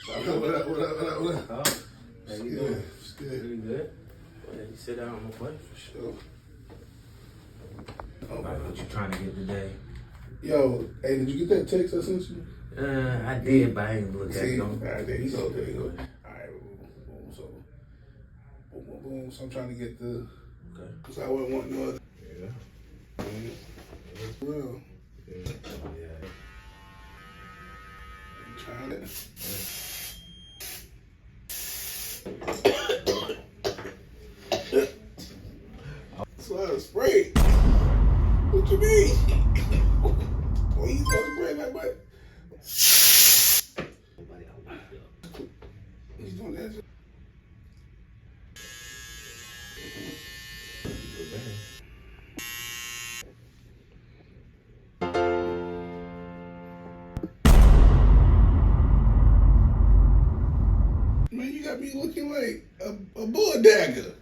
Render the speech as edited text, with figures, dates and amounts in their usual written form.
What up? How you doing? It's good. Pretty good. Go ahead, you sit down on my plate. For sure. What you trying to get today? Yo, hey, did you get that text I sent you? I did, but I ain't look at it. All right, there you go. All right, boom. So, boom. So I'm trying to get the, because I wouldn't want no other. Yeah. Real. Yeah. I'm trying it. That's a lot of spray. What you mean? What you supposed to spray that much? He's doing that shit. Man, you got me looking like a bull dagger.